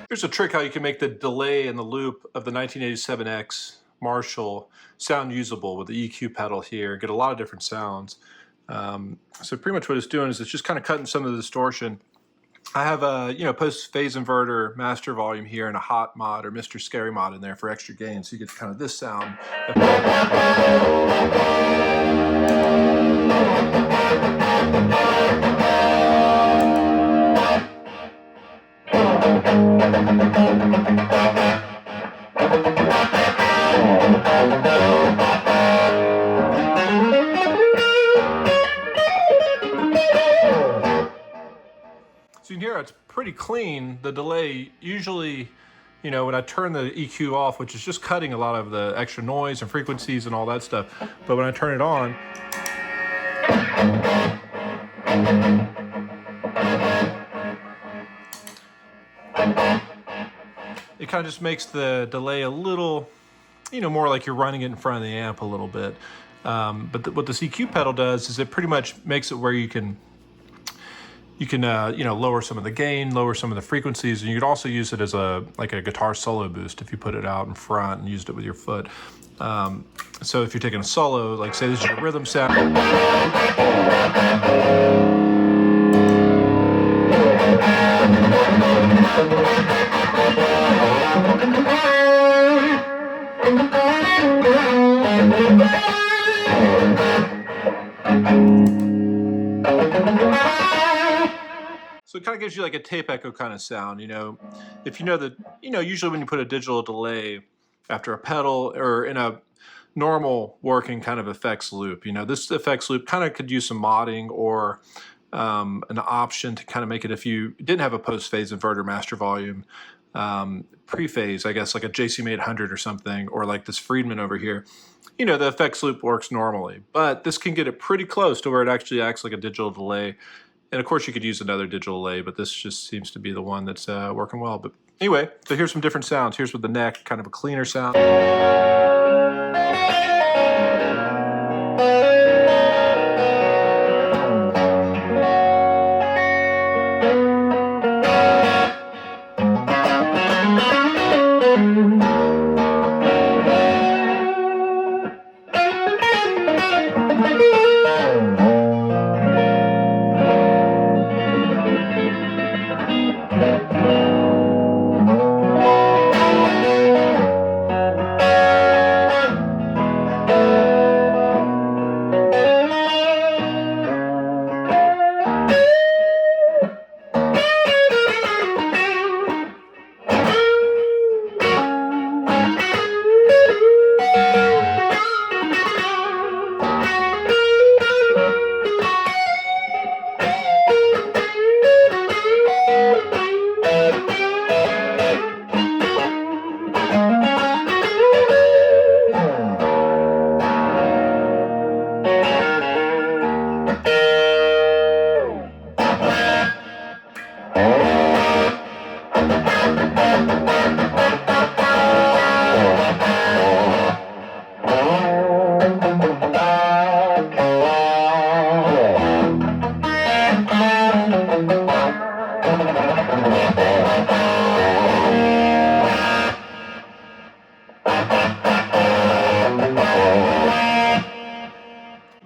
Here's a trick how you can make the delay and the loop of the 1987X Marshall sound usable with the EQ pedal here. Get a lot of different sounds. So pretty much what it's doing is it's just kind of cutting some of the distortion. I have a post phase inverter master volume here and a hot mod or Mr. Scary mod in there for extra gain, so you get kind of this sound. So you can hear it's pretty clean. The delay usually, when I turn the EQ off, which is just cutting a lot of the extra noise and frequencies and all that stuff, but when I turn it on, it kind of just makes the delay a little, more like you're running it in front of the amp a little bit. But what this EQ pedal does is it pretty much makes it where you can lower some of the gain, lower some of the frequencies, and you could also use it as like a guitar solo boost if you put it out in front and used it with your foot. So if you're taking a solo, like say this is your rhythm sound. So it kind of gives you like a tape echo kind of sound, if you know that, usually when you put a digital delay after a pedal or in a normal working kind of effects loop, this effects loop kind of could use some modding or an option to kind of make it if you didn't have a post phase inverter master volume, pre-phase, I guess like a JCM 800 or something, or like this Friedman over here, the effects loop works normally, but this can get it pretty close to where it actually acts like a digital delay. And of course you could use another digital delay, but this just seems to be the one that's working well. But anyway, so here's some different sounds. Here's with the neck, kind of a cleaner sound.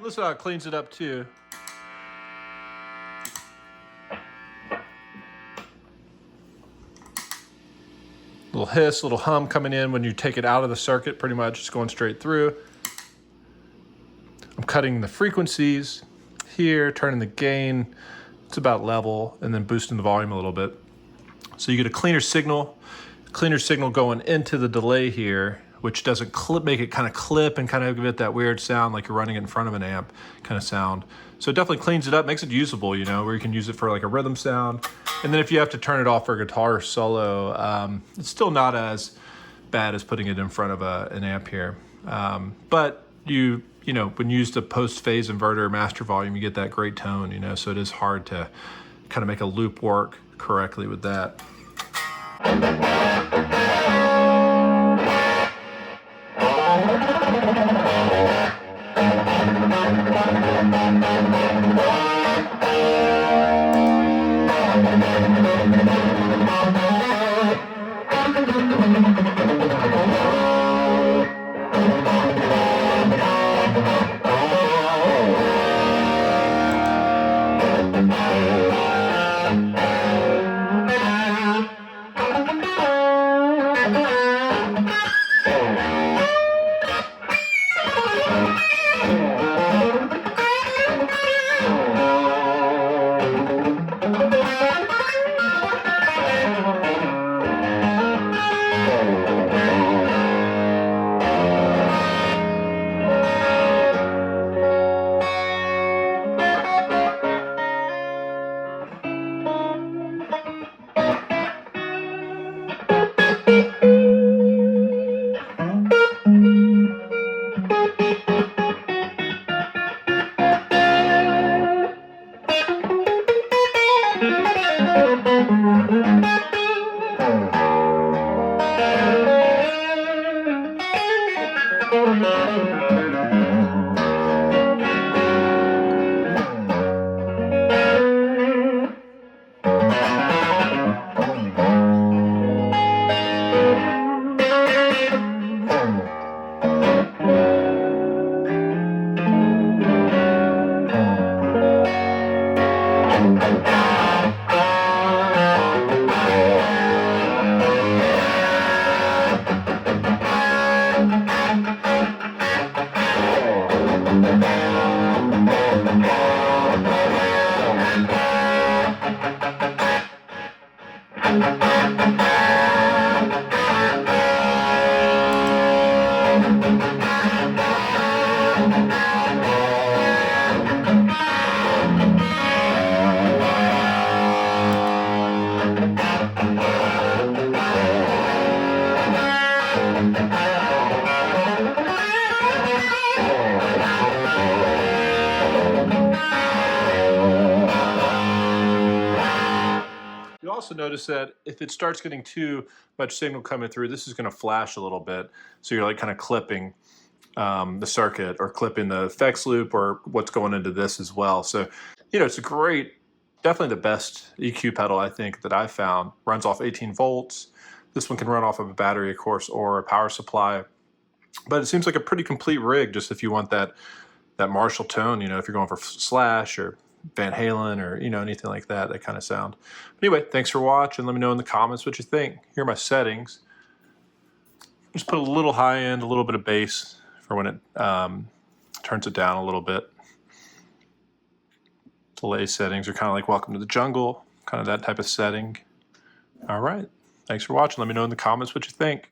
Listen how it cleans it up too. Little hiss, little hum coming in when you take it out of the circuit, pretty much just going straight through. I'm cutting the frequencies here, turning the gain, it's about level, and then boosting the volume a little bit. So you get a cleaner signal going into the delay here, which doesn't make it kind of clip and kind of give it that weird sound like you're running it in front of an amp kind of sound. So it definitely cleans it up, makes it usable, where you can use it for like a rhythm sound. And then if you have to turn it off for a guitar solo, it's still not as bad as putting it in front of an amp here. But when you use the post-phase inverter master volume, you get that great tone, so it is hard to kind of make a loop work correctly with that. You also notice that if it starts getting too much signal coming through, this is going to flash a little bit. So you're like kind of clipping the circuit or clipping the effects loop or what's going into this as well. So, it's a great, definitely the best EQ pedal I think that I've found. Runs off 18 volts. This one can run off of a battery, of course, or a power supply. But it seems like a pretty complete rig just if you want that Marshall tone, if you're going for Slash or Van Halen or, anything like that, that kind of sound. But anyway, thanks for watching. Let me know in the comments what you think. Here are my settings. Just put a little high end, a little bit of bass for when it turns it down a little bit. Delay settings are kind of like Welcome to the Jungle, kind of that type of setting. All right. Thanks for watching. Let me know in the comments what you think.